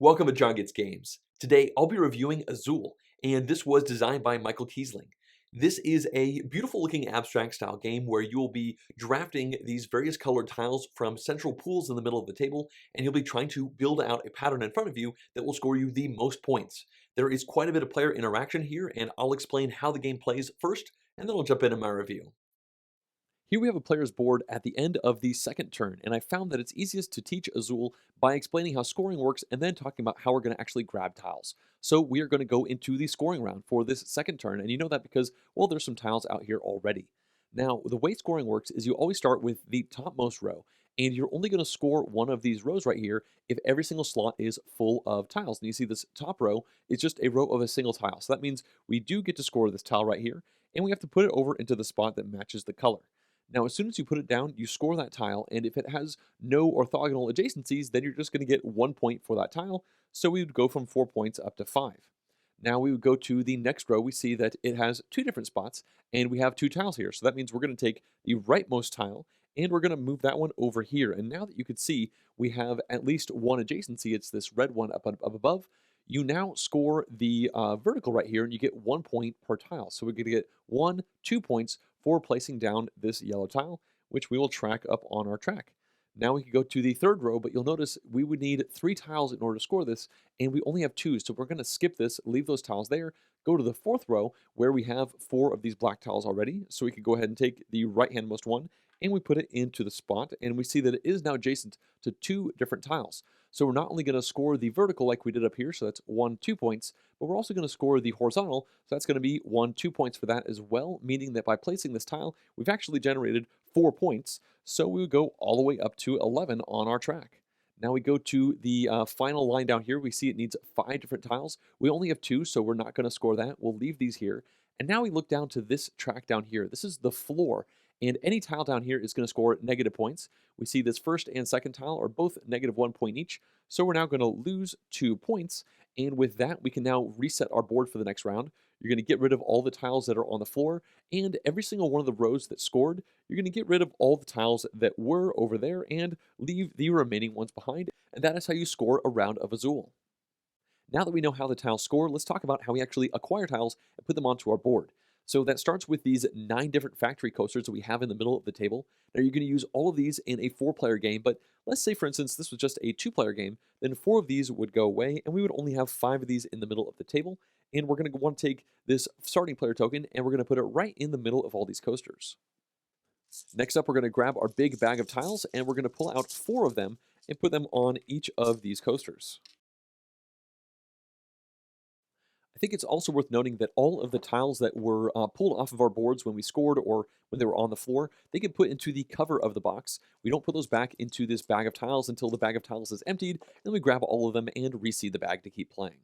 Welcome to JonGetsGames. Today I'll be reviewing Azul, and this was designed by Michael Kiesling. This is a beautiful looking abstract style game where you will be drafting these various colored tiles from central pools in the middle of the table, and you'll be trying to build out a pattern in front of you that will score you the most points. There is quite a bit of player interaction here, and I'll explain how the game plays first, and then I'll jump into my review. Here we have a player's board at the end of the second turn, and I found that it's easiest to teach Azul by explaining how scoring works and then talking about how we're going to actually grab tiles. So we are going to go into the scoring round for this second turn, and you know that because, well, there's some tiles out here already. Now, the way scoring works is you always start with the topmost row, and you're only going to score one of these rows right here if every single slot is full of tiles. And you see this top row is just a row of a single tile. So that means we do get to score this tile right here, and we have to put it over into the spot that matches the color. Now, as soon as you put it down, you score that tile, and if it has no orthogonal adjacencies, then you're just going to get 1 point for that tile, so we would go from 4 points up to 5. Now we would go to the next row, we see that it has two different spots, and we have two tiles here, so that means we're going to take the rightmost tile, and we're going to move that one over here, and now that you can see, we have at least one adjacency, it's this red one up above. You now score the vertical right here, and you get 1 point per tile. So we're going to get 2 points for placing down this yellow tile, which we will track up on our track. Now we can go to the third row, but you'll notice we would need 3 tiles in order to score this, and we only have 2, so we're going to skip this, leave those tiles there, go to the fourth row, where we have 4 of these black tiles already, so we could go ahead and take the right-handmost one, and we put it into the spot, and we see that it is now adjacent to 2 different tiles. So we're not only going to score the vertical like we did up here, so that's 2 points, but we're also going to score the horizontal, so that's going to be 2 points for that as well, meaning that by placing this tile, we've actually generated 4 points, so we would go all the way up to 11 on our track. Now we go to the final line down here. We see it needs 5 different tiles. We only have 2, so we're not going to score that. We'll leave these here. And now we look down to this track down here. This is the floor, and any tile down here is going to score negative points. We see this first and second tile are both negative 1 point each, so we're now going to lose 2 points, and with that, we can now reset our board for the next round. You're going to get rid of all the tiles that are on the floor, and every single one of the rows that scored, you're going to get rid of all the tiles that were over there and leave the remaining ones behind, and that is how you score a round of Azul. Now that we know how the tiles score, let's talk about how we actually acquire tiles and put them onto our board. So that starts with these 9 different factory coasters that we have in the middle of the table. Now you're going to use all of these in a 4-player game, but let's say for instance this was just a 2-player game, then 4 of these would go away and we would only have 5 of these in the middle of the table, and we're going to want to take this starting player token and we're going to put it right in the middle of all these coasters. Next up, we're going to grab our big bag of tiles and we're going to pull out 4 of them and put them on each of these coasters. I think it's also worth noting that all of the tiles that were pulled off of our boards when we scored or when they were on the floor, they get put into the cover of the box. We don't put those back into this bag of tiles until the bag of tiles is emptied, and then we grab all of them and reseed the bag to keep playing.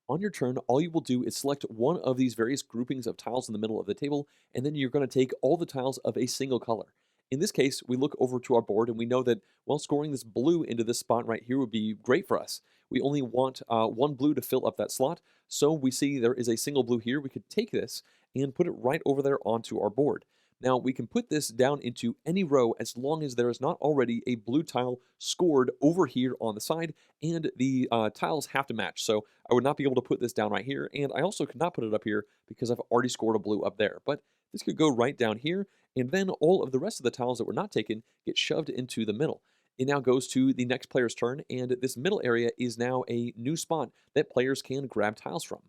On your turn, all you will do is select one of these various groupings of tiles in the middle of the table, and then you're going to take all the tiles of a single color. In this case, we look over to our board and we know that, well, scoring this blue into this spot right here would be great for us. We only want 1 blue to fill up that slot, so we see there is a single blue here. We could take this and put it right over there onto our board. Now, we can put this down into any row as long as there is not already a blue tile scored over here on the side, and the tiles have to match. So I would not be able to put this down right here, and I also could not put it up here because I've already scored a blue up there. But this could go right down here, and then all of the rest of the tiles that were not taken get shoved into the middle. It now goes to the next player's turn, and this middle area is now a new spot that players can grab tiles from.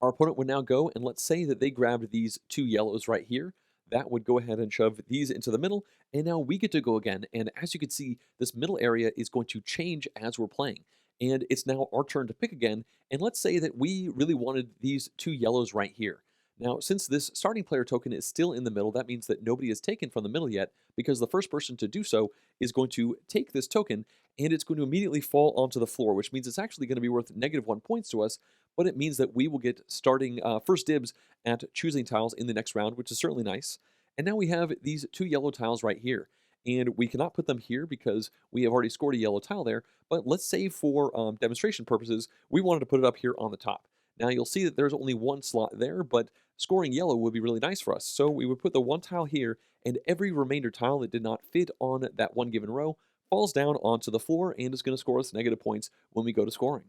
Our opponent would now go, and let's say that they grabbed these 2 yellows right here. That would go ahead and shove these into the middle, and now we get to go again, and as you can see, this middle area is going to change as we're playing. And it's now our turn to pick again, and let's say that we really wanted these 2 yellows right here. Now, since this starting player token is still in the middle, that means that nobody is taken from the middle yet, because the first person to do so is going to take this token, and it's going to immediately fall onto the floor, which means it's actually going to be worth negative 1 points to us, but it means that we will get starting first dibs at choosing tiles in the next round, which is certainly nice. And now we have these 2 yellow tiles right here, and we cannot put them here because we have already scored a yellow tile there, but let's say for demonstration purposes, we wanted to put it up here on the top. Now you'll see that there's only 1 slot there, but scoring yellow would be really nice for us. So we would put the 1 tile here, and every remainder tile that did not fit on that 1 given row falls down onto the floor and is going to score us negative points when we go to scoring.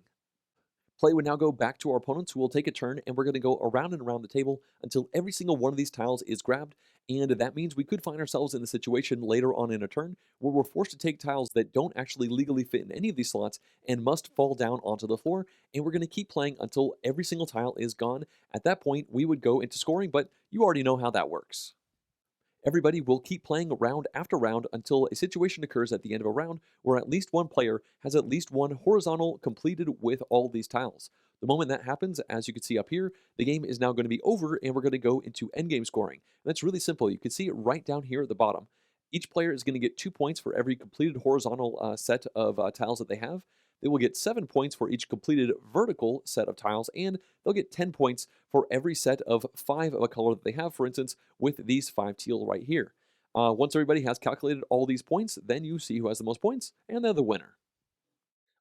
Play would now go back to our opponents, who will take a turn, and we're going to go around and around the table until every single one of these tiles is grabbed. And that means we could find ourselves in the situation later on in a turn where we're forced to take tiles that don't actually legally fit in any of these slots and must fall down onto the floor. And we're going to keep playing until every single tile is gone. At that point, we would go into scoring, but you already know how that works. Everybody will keep playing round after round until a situation occurs at the end of a round where at least one player has at least one horizontal completed with all these tiles. The moment that happens, as you can see up here, the game is now going to be over and we're going to go into endgame scoring. And that's really simple. You can see it right down here at the bottom. Each player is going to get 2 points for every completed horizontal set of tiles that they have. They will get 7 points for each completed vertical set of tiles, and they'll get 10 points for every set of 5 of a color that they have, for instance, with these 5 teal right here. Once everybody has calculated all these points, then you see who has the most points, and they're the winner.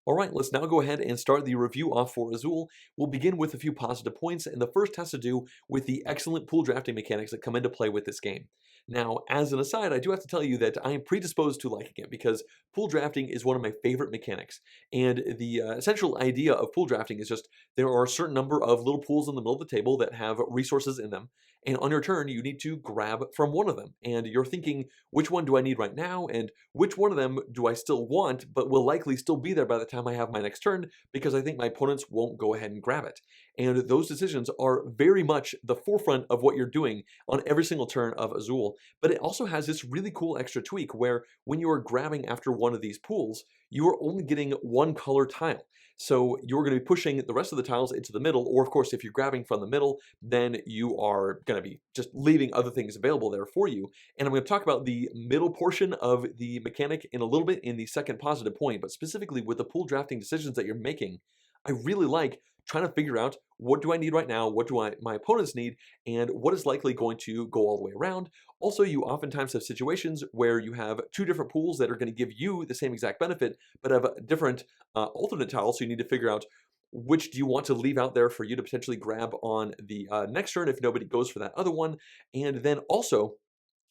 All right, let's now go ahead and start the review off for Azul. We'll begin with a few positive points, and the first has to do with the excellent pool drafting mechanics that come into play with this game. Now, as an aside, I do have to tell you that I am predisposed to liking it because pool drafting is one of my favorite mechanics. And the essential idea of pool drafting is just there are a certain number of little pools in the middle of the table that have resources in them. And on your turn, you need to grab from one of them. And you're thinking, which one do I need right now? And which one of them do I still want, but will likely still be there by the time I have my next turn because I think my opponents won't go ahead and grab it. And those decisions are very much the forefront of what you're doing on every single turn of Azul. But it also has this really cool extra tweak where when you are grabbing after one of these pools, you are only getting one color tile. So you're going to be pushing the rest of the tiles into the middle, or of course, if you're grabbing from the middle, then you are going to be just leaving other things available there for you. And I'm going to talk about the middle portion of the mechanic in a little bit in the second positive point, but specifically with the pool drafting decisions that you're making, I really like trying to figure out what do I need right now, what do my opponents need, and what is likely going to go all the way around. Also, you oftentimes have situations where you have 2 different pools that are going to give you the same exact benefit, but have different alternate tiles, so you need to figure out which do you want to leave out there for you to potentially grab on the next turn if nobody goes for that other one. And then also,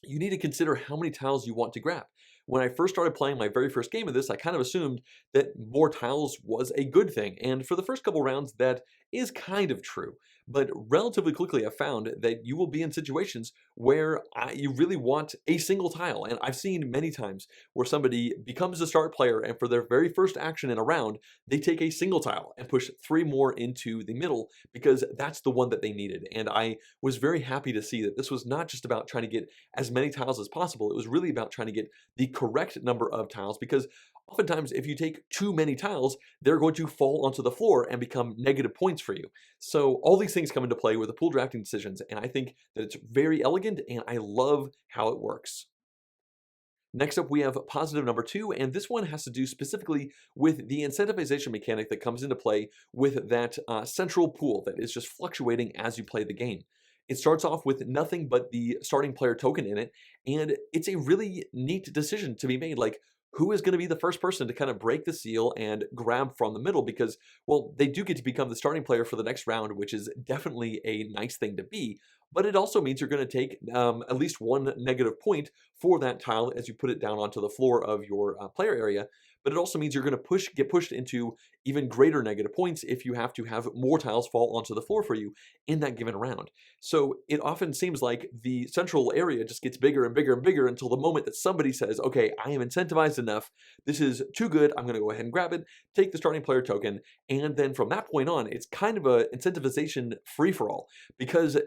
you need to consider how many tiles you want to grab. When I first started playing my very first game of this, I kind of assumed that more tiles was a good thing. And for the first couple rounds, that is kind of true. But relatively quickly, I found that you will be in situations where you really want a single tile. And I've seen many times where somebody becomes a start player and for their very first action in a round, they take a single tile and push 3 more into the middle because that's the one that they needed. And I was very happy to see that this was not just about trying to get as many tiles as possible. It was really about trying to get the correct number of tiles because oftentimes if you take too many tiles, they're going to fall onto the floor and become negative points for you. So all these things come into play with the pool drafting decisions, and I think that it's very elegant and I love how it works. Next up, we have positive number 2, and this one has to do specifically with the incentivization mechanic that comes into play with that central pool that is just fluctuating as you play the game. It starts off with nothing but the starting player token in it, and it's a really neat decision to be made. Like, who is going to be the first person to kind of break the seal and grab from the middle? Because, well, they do get to become the starting player for the next round, which is definitely a nice thing to be. But it also means you're going to take at least 1 negative point for that tile as you put it down onto the floor of your player area. But it also means you're going to get pushed into even greater negative points if you have to have more tiles fall onto the floor for you in that given round. So it often seems like the central area just gets bigger and bigger and bigger until the moment that somebody says, okay, I am incentivized enough, this is too good, I'm going to go ahead and grab it, take the starting player token, and then from that point on, it's kind of a incentivization free-for-all because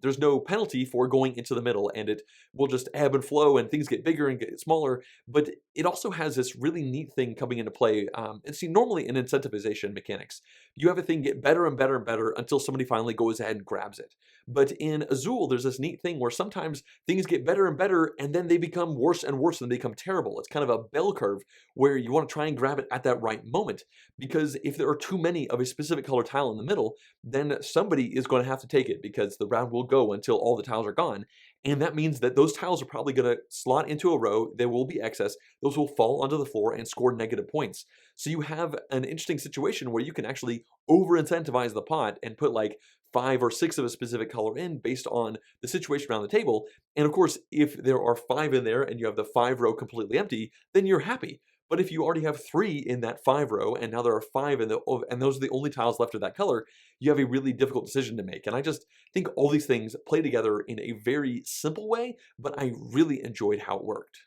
there's no penalty for going into the middle, and it will just ebb and flow and things get bigger and get smaller, but it also has this really neat thing coming into play. And see, normally in incentivization mechanics, you have a thing get better and better and better until somebody finally goes ahead and grabs it. But in Azul, there's this neat thing where sometimes things get better and better, and then they become worse and worse, and they become terrible. It's kind of a bell curve where you want to try and grab it at that right moment. Because if there are too many of a specific color tile in the middle, then somebody is going to have to take it because the round will go until all the tiles are gone. And that means that those tiles are probably going to slot into a row. There will be excess. Those will fall onto the floor and score negative points. So you have an interesting situation where you can actually over-incentivize the pot and put like 5 or 6 of a specific color in based on the situation around the table. And of course, if there are 5 in there and you have the 5 row completely empty, then you're happy. But if you already have 3 in that 5 row, and now there are 5 in and those are the only tiles left of that color, you have a really difficult decision to make. And I just think all these things play together in a very simple way, but I really enjoyed how it worked.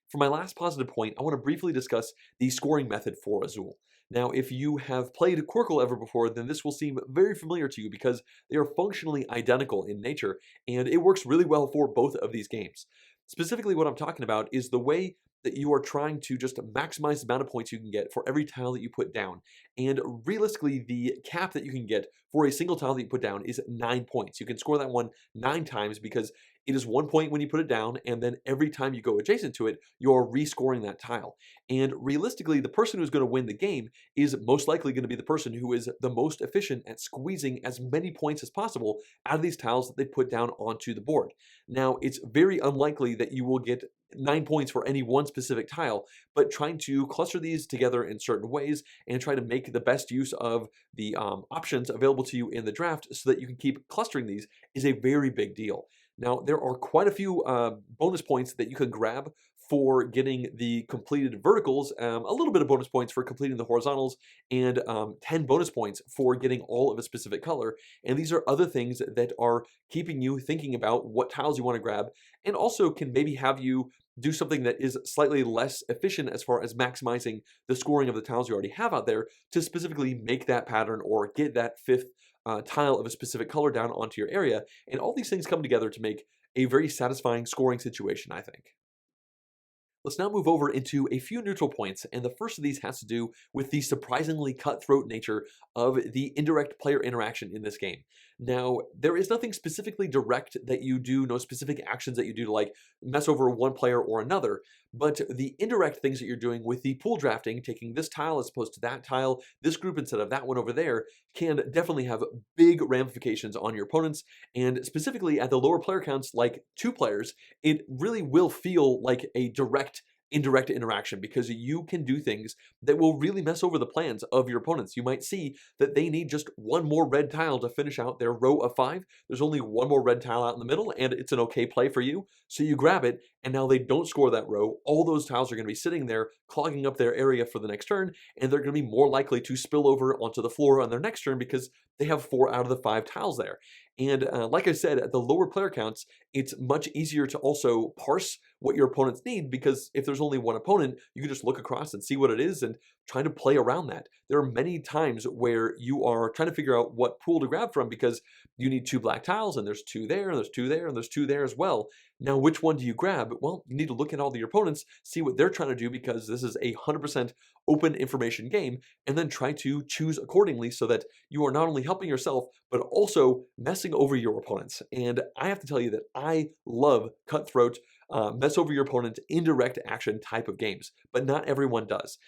For my last positive point, I want to briefly discuss the scoring method for Azul. Now, if you have played Quirkle ever before, then this will seem very familiar to you because they are functionally identical in nature, and it works really well for both of these games. Specifically, what I'm talking about is the way that you are trying to just maximize the amount of points you can get for every tile that you put down. And realistically, the cap that you can get for a single tile that you put down is 9 points. You can score that one 9 times because it is 1 point when you put it down, and then every time you go adjacent to it, you're rescoring that tile. And realistically, the person who's going to win the game is most likely going to be the person who is the most efficient at squeezing as many points as possible out of these tiles that they put down onto the board. Now, it's very unlikely that you will get 9 points for any one specific tile, but trying to cluster these together in certain ways and try to make the best use of the options available to you in the draft so that you can keep clustering these is a very big deal. Now, there are quite a few bonus points that you can grab for getting the completed verticals, a little bit of bonus points for completing the horizontals, and 10 bonus points for getting all of a specific color. And these are other things that are keeping you thinking about what tiles you want to grab, and also can maybe have you do something that is slightly less efficient as far as maximizing the scoring of the tiles you already have out there to specifically make that pattern or get that fifth tile of a specific color down onto your area. And all these things come together to make a very satisfying scoring situation, I think. Let's now move over into a few neutral points, and the first of these has to do with the surprisingly cutthroat nature of the indirect player interaction in this game. Now, there is nothing specifically direct that you do, no specific actions that you do to like mess over one player or another, but the indirect things that you're doing with the pool drafting, taking this tile as opposed to that tile, this group instead of that one over there, can definitely have big ramifications on your opponents, and specifically at the lower player counts, like 2 players, it really will feel like a direct indirect interaction because you can do things that will really mess over the plans of your opponents. You might see that they need just one more red tile to finish out their row of 5. There's only one more red tile out in the middle, and it's an okay play for you. So you grab it, and now they don't score that row. All those tiles are going to be sitting there, clogging up their area for the next turn, and they're going to be more likely to spill over onto the floor on their next turn because they have 4 out of the 5 tiles there. And like I said, at the lower player counts, it's much easier to also parse what your opponents need because if there's only one opponent, you can just look across and see what it is and try to play around that. There are many times where you are trying to figure out what pool to grab from because you need 2 black tiles and there's 2 there and there's 2 there and there's 2 there as well. Now, which one do you grab? Well, you need to look at all your opponents, see what they're trying to do because this is a 100% open information game, and then try to choose accordingly so that you are not only helping yourself, but also messing over your opponents. And I have to tell you that I love cutthroat, mess over your opponent, indirect action type of games, but not everyone does.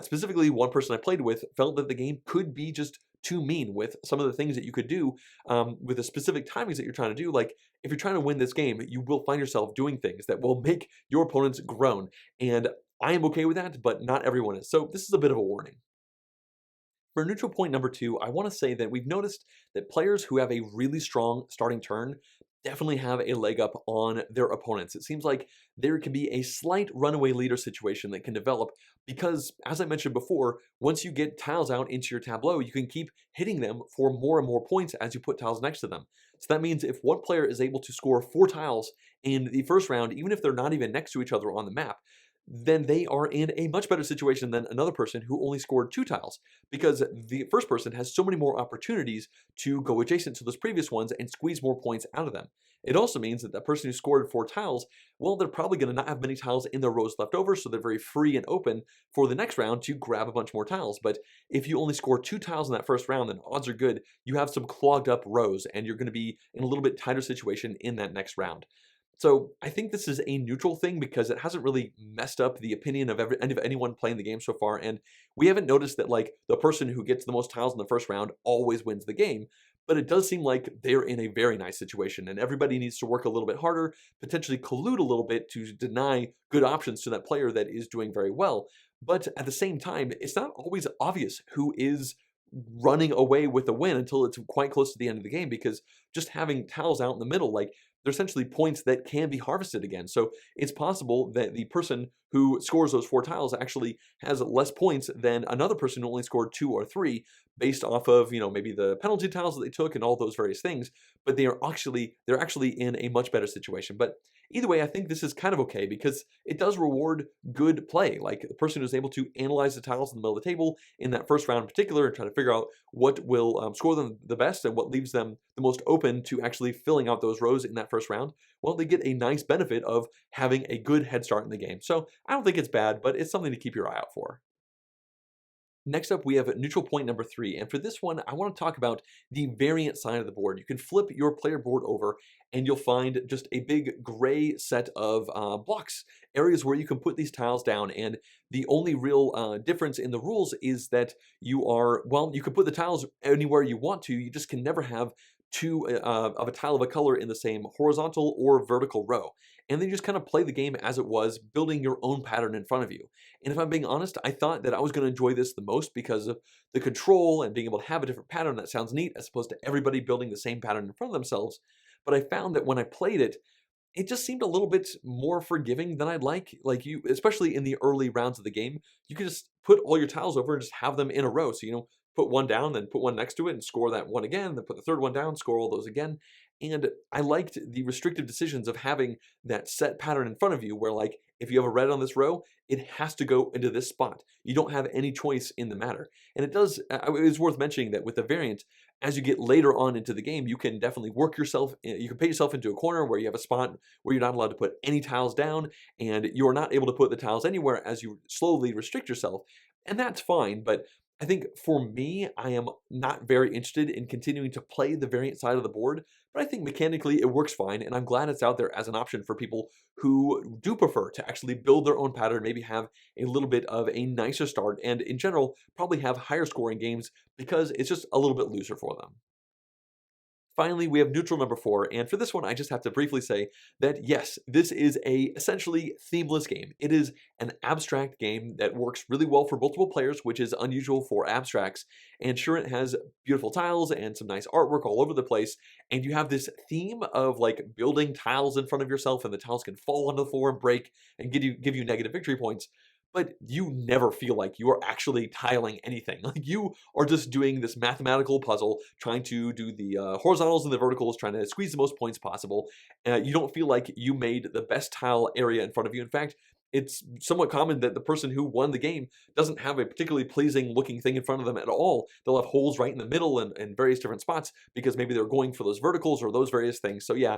Specifically, one person I played with felt that the game could be just too mean with some of the things that you could do with the specific timings that you're trying to do. Like if you're trying to win this game, you will find yourself doing things that will make your opponents groan. And I am okay with that, but not everyone is. So this is a bit of a warning. For neutral point number 2, I want to say that we've noticed that players who have a really strong starting turn definitely have a leg up on their opponents. It seems like there can be a slight runaway leader situation that can develop because, as I mentioned before, once you get tiles out into your tableau, you can keep hitting them for more and more points as you put tiles next to them. So that means if one player is able to score 4 tiles in the first round, even if they're not even next to each other on the map, then they are in a much better situation than another person who only scored 2 tiles because the first person has so many more opportunities to go adjacent to those previous ones and squeeze more points out of them. It also means that the person who scored 4 tiles, well, they're probably going to not have many tiles in their rows left over, so they're very free and open for the next round to grab a bunch more tiles. But if you only score 2 tiles in that first round, then odds are good you have some clogged up rows and you're going to be in a little bit tighter situation in that next round. So I think this is a neutral thing because it hasn't really messed up the opinion of anyone playing the game so far, and we haven't noticed that like the person who gets the most tiles in the first round always wins the game. But it does seem like they're in a very nice situation, and everybody needs to work a little bit harder, potentially collude a little bit to deny good options to that player that is doing very well. But at the same time, it's not always obvious who is running away with the win until it's quite close to the end of the game because just having tiles out in the middle, like they're essentially points that can be harvested again. So it's possible that the person who scores those 4 tiles actually has less points than another person who only scored 2 or 3 based off of, maybe the penalty tiles that they took and all those various things, but they're actually in a much better situation. But either way, I think this is kind of okay because it does reward good play. Like the person who's able to analyze the tiles in the middle of the table in that first round in particular and try to figure out what will score them the best and what leaves them the most open to actually filling out those rows in that first round, well, they get a nice benefit of having a good head start in the game. So I don't think it's bad, but it's something to keep your eye out for. Next up, we have neutral point number 3, and for this one, I want to talk about the variant side of the board. You can flip your player board over, and you'll find just a big gray set of blocks, areas where you can put these tiles down, and the only real difference in the rules is that you can put the tiles anywhere you want to, you just can never have two of a tile of a color in the same horizontal or vertical row. And then you just kind of play the game as it was, building your own pattern in front of you. And if I'm being honest, I thought that I was going to enjoy this the most because of the control and being able to have a different pattern that sounds neat as opposed to everybody building the same pattern in front of themselves. But I found that when I played it, it just seemed a little bit more forgiving than I'd like. Like especially in the early rounds of the game, you can just put all your tiles over and just have them in a row. So, put one down, then put one next to it and score that one again, then put the third one down, score all those again. And I liked the restrictive decisions of having that set pattern in front of you where, like, if you have a red on this row, it has to go into this spot. You don't have any choice in the matter. And it's worth mentioning that with the variant, as you get later on into the game, you can definitely you can put yourself into a corner where you have a spot where you're not allowed to put any tiles down, and you're not able to put the tiles anywhere as you slowly restrict yourself. And that's fine, but I think for me, I am not very interested in continuing to play the variant side of the board, but I think mechanically it works fine, and I'm glad it's out there as an option for people who do prefer to actually build their own pattern, maybe have a little bit of a nicer start, and in general, probably have higher scoring games because it's just a little bit looser for them. Finally, we have neutral number 4, and for this one, I just have to briefly say that yes, this is a essentially themeless game. It is an abstract game that works really well for multiple players, which is unusual for abstracts. And sure, it has beautiful tiles and some nice artwork all over the place, and you have this theme of like building tiles in front of yourself, and the tiles can fall onto the floor and break and give you negative victory points. But you never feel like you are actually tiling anything. Like you are just doing this mathematical puzzle, trying to do the horizontals and the verticals, trying to squeeze the most points possible. You don't feel like you made the best tile area in front of you. In fact, it's somewhat common that the person who won the game doesn't have a particularly pleasing looking thing in front of them at all. They'll have holes right in the middle and various different spots because maybe they're going for those verticals or those various things. So yeah,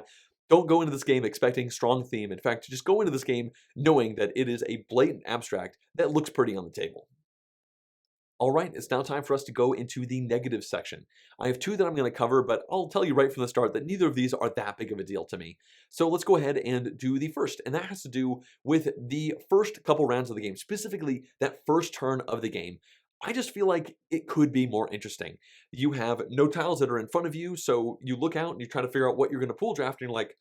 don't go into this game expecting strong theme. In fact, just go into this game knowing that it is a blatant abstract that looks pretty on the table. All right, it's now time for us to go into the negative section. I have 2 that I'm going to cover, but I'll tell you right from the start that neither of these are that big of a deal to me. So let's go ahead and do the first, and that has to do with the first couple rounds of the game, specifically that first turn of the game. I just feel like it could be more interesting. You have no tiles that are in front of you, so you look out and you try to figure out what you're going to pool draft, and you're like,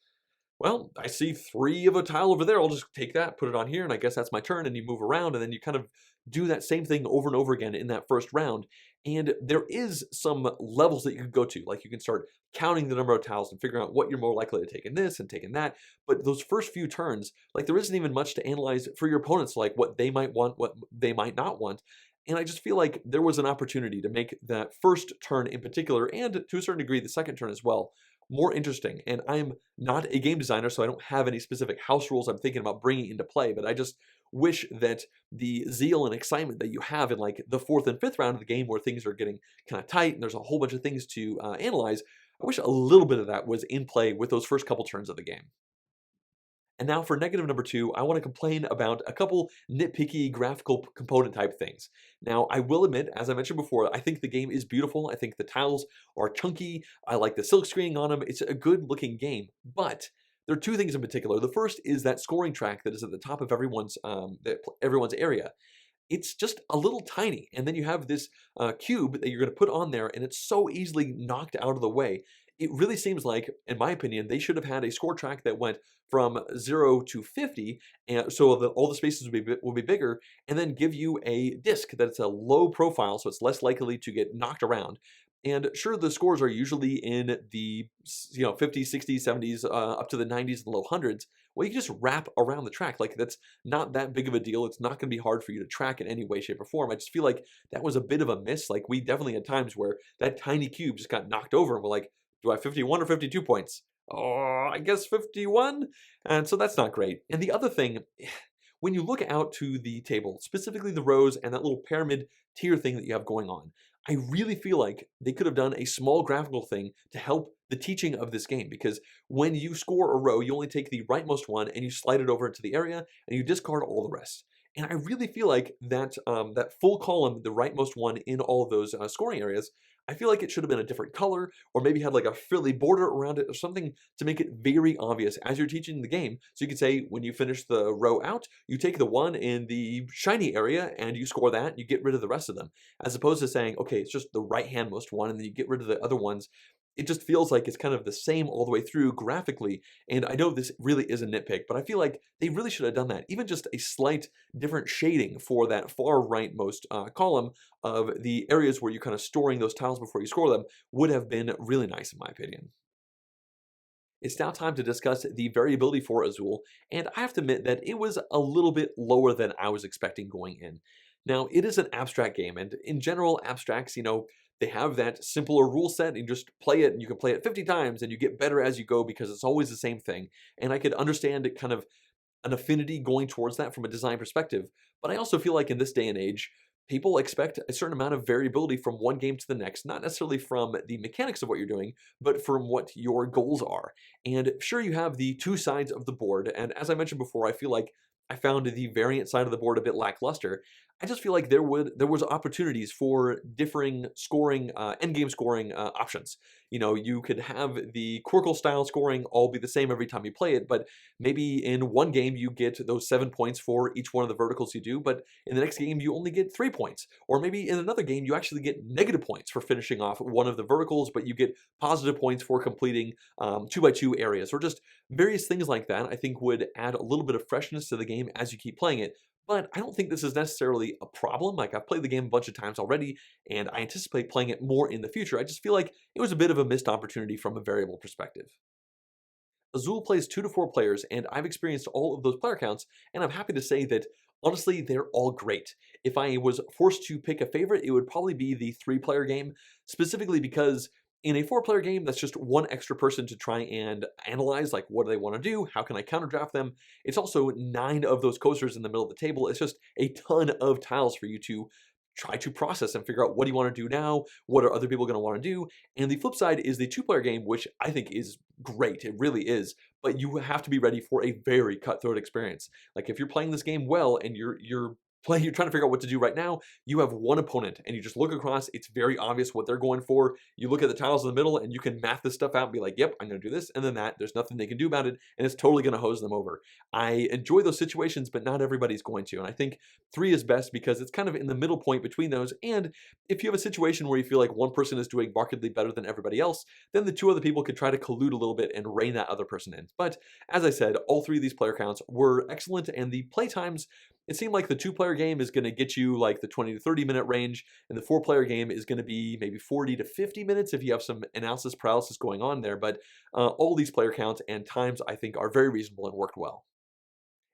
well, I see 3 of a tile over there. I'll just take that, put it on here, and I guess that's my turn. And you move around, and then you kind of do that same thing over and over again in that first round. And there is some levels that you can go to. Like you can start counting the number of tiles and figuring out what you're more likely to take in this and take in that. But those first few turns, like there isn't even much to analyze for your opponents, like what they might want, what they might not want. And I just feel like there was an opportunity to make that first turn in particular, and to a certain degree the second turn as well, more interesting. And I'm not a game designer, so I don't have any specific house rules I'm thinking about bringing into play, but I just wish that the zeal and excitement that you have in like the 4th and 5th round of the game where things are getting kind of tight and there's a whole bunch of things to analyze, I wish a little bit of that was in play with those first couple turns of the game. And now for negative number 2, I want to complain about a couple nitpicky graphical component type things. Now, I will admit, as I mentioned before, I think the game is beautiful. I think the tiles are chunky. I like the silk screening on them. It's a good looking game, but there are 2 things in particular. The first is that scoring track that is at the top of everyone's area. It's just a little tiny, and then you have this cube that you're going to put on there, and it's so easily knocked out of the way. It really seems like, in my opinion, they should have had a score track that went from 0 to 50, and so that all the spaces will be bigger, and then give you a disc that's a low profile, so it's less likely to get knocked around. And sure, the scores are usually in the 50s, 60s, 70s, up to the 90s and low hundreds. Well, you can just wrap around the track. Like that's not that big of a deal. It's not going to be hard for you to track in any way, shape, or form. I just feel like that was a bit of a miss. Like we definitely had times where that tiny cube just got knocked over, and we're like, do I have 51 or 52 points? Oh, I guess 51. And so that's not great. And the other thing, when you look out to the table, specifically the rows and that little pyramid tier thing that you have going on, I really feel like they could have done a small graphical thing to help the teaching of this game, because when you score a row, you only take the rightmost one and you slide it over into the area and you discard all the rest. And I really feel like that full column, the rightmost one in all of those scoring areas, I feel like it should have been a different color, or maybe had like a frilly border around it or something to make it very obvious as you're teaching the game. So you could say when you finish the row out, you take the one in the shiny area and you score that, and you get rid of the rest of them. As opposed to saying, okay, it's just the right handmost one and then you get rid of the other ones. It just feels like it's kind of the same all the way through graphically. And I know this really is a nitpick, but I feel like they really should have done that. Even just a slight different shading for that far rightmost column of the areas where you're kind of storing those tiles before you score them would have been really nice in my opinion. It's now time to discuss the variability for Azul, and I have to admit that it was a little bit lower than I was expecting going in. Now, it is an abstract game, and in general, abstracts, they have that simpler rule set, and you just play it, and you can play it 50 times, and you get better as you go because it's always the same thing. And I could understand it kind of an affinity going towards that from a design perspective. But I also feel like in this day and age, people expect a certain amount of variability from one game to the next, not necessarily from the mechanics of what you're doing, but from what your goals are. And sure, you have the two sides of the board, and as I mentioned before, I feel like I found the variant side of the board a bit lackluster. I just feel like there was opportunities for differing scoring, endgame scoring options. You could have the Quirkle style scoring all be the same every time you play it, but maybe in one game you get those 7 points for each one of the verticals you do, but in the next game you only get 3 points. Or maybe in another game you actually get negative points for finishing off one of the verticals, but you get positive points for completing 2x2 areas, or just various things like that. I think would add a little bit of freshness to the game as you keep playing it. But I don't think this is necessarily a problem. Like, I've played the game a bunch of times already, and I anticipate playing it more in the future. I just feel like it was a bit of a missed opportunity from a variable perspective. Azul plays 2 to 4 players, and I've experienced all of those player counts, and I'm happy to say that honestly, they're all great. If I was forced to pick a favorite, it would probably be the 3 player game, specifically because in a 4 player game, that's just one extra person to try and analyze, like, what do they want to do? How can I counterdraft them? It's also 9 of those coasters in the middle of the table. It's just a ton of tiles for you to try to process and figure out what do you want to do now? What are other people going to want to do? And the flip side is the 2 player game, which I think is great. It really is. But you have to be ready for a very cutthroat experience. Like if you're playing this game well and you're trying to figure out what to do right now, you have one opponent and you just look across, it's very obvious what they're going for. You look at the tiles in the middle and you can math this stuff out and be like, yep, I'm going to do this and then that. There's nothing they can do about it, and it's totally going to hose them over. I enjoy those situations, but not everybody's going to. And I think 3 is best because it's kind of in the middle point between those. And if you have a situation where you feel like one person is doing markedly better than everybody else, then the 2 other people could try to collude a little bit and rein that other person in. But as I said, all 3 of these player counts were excellent, and the play times, it seemed like the 2 player game is going to get you like the 20 to 30 minute range, and the 4 player game is going to be maybe 40 to 50 minutes if you have some analysis paralysis going on there. But all these player counts and times I think are very reasonable and worked well.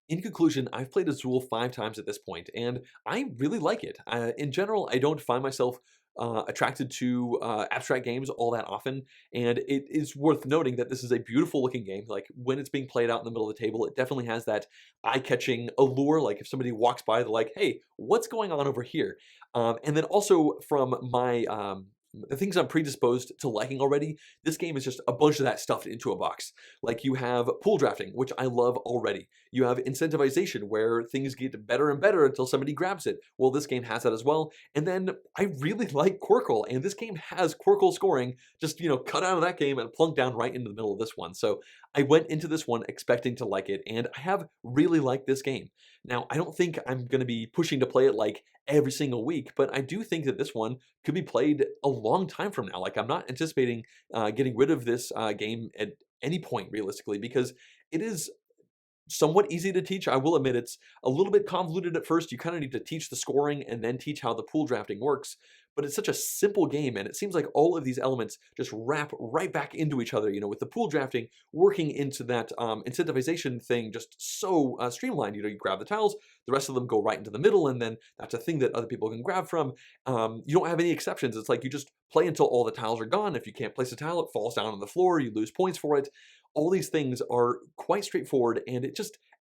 In conclusion, I've played Azul 5 times at this point, and I really like it. In general, I don't find myself attracted to abstract games all that often, and it is worth noting that this is a beautiful looking game. Like when it's being played out in the middle of the table, it definitely has that eye-catching allure. Like if somebody walks by, they're like, "Hey, what's going on over here?" And then also from my the things I'm predisposed to liking already, this game is just a bunch of that stuffed into a box. Like you have pool drafting, which I love already. You have incentivization, where things get better and better until somebody grabs it. Well, this game has that as well. And then I really like Quirkle, and this game has Quirkle scoring, just, cut out of that game and plunk down right into the middle of this one. So I went into this one expecting to like it, and I have really liked this game. Now, I don't think I'm going to be pushing to play it like every single week, but I do think that this one could be played a long time from now. Like I'm not anticipating getting rid of this game at any point realistically, because it is somewhat easy to teach. I will admit it's a little bit convoluted at first. You kind of need to teach the scoring and then teach how the pool drafting works. but it's such a simple game, and it seems like all of these elements just wrap right back into each other, with the pool drafting working into that incentivization thing just so streamlined. You grab the tiles, the rest of them go right into the middle, and then that's a thing that other people can grab from. You don't have any exceptions. It's like you just play until all the tiles are gone. If you can't place a tile, it falls down on the floor, you lose points for it. All these things are quite straightforward, and it's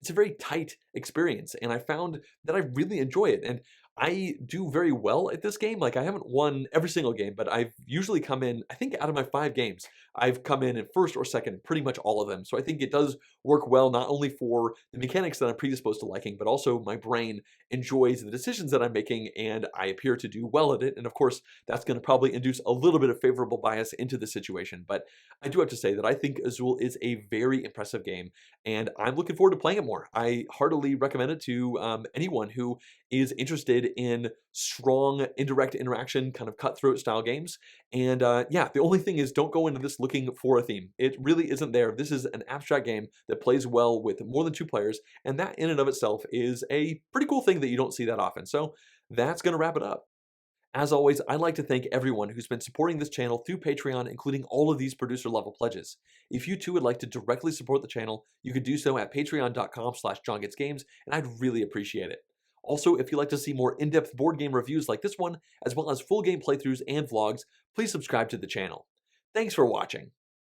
a very tight experience, and I found that I really enjoy it. And I do very well at this game. Like, I haven't won every single game, but I've usually come in, I think out of my 5 games, I've come in first or second pretty much all of them. So I think it does work well, not only for the mechanics that I'm predisposed to liking, but also my brain enjoys the decisions that I'm making, and I appear to do well at it. And of course, that's going to probably induce a little bit of favorable bias into the situation. But I do have to say that I think Azul is a very impressive game, and I'm looking forward to playing it more. I heartily recommend it to anyone who is interested in strong indirect interaction, kind of cutthroat style games. And yeah, the only thing is, don't go into this looking for a theme. It really isn't there. This is an abstract game that plays well with more than 2 players, and that in and of itself is a pretty cool thing that you don't see that often. So that's going to wrap it up. As always, I'd like to thank everyone who's been supporting this channel through Patreon, including all of these producer level pledges. If you too would like to directly support the channel, you could do so at patreon.com/JonGetsGames, and I'd really appreciate it. Also, if you'd like to see more in-depth board game reviews like this one, as well as full game playthroughs and vlogs, please subscribe to the channel. Thanks for watching.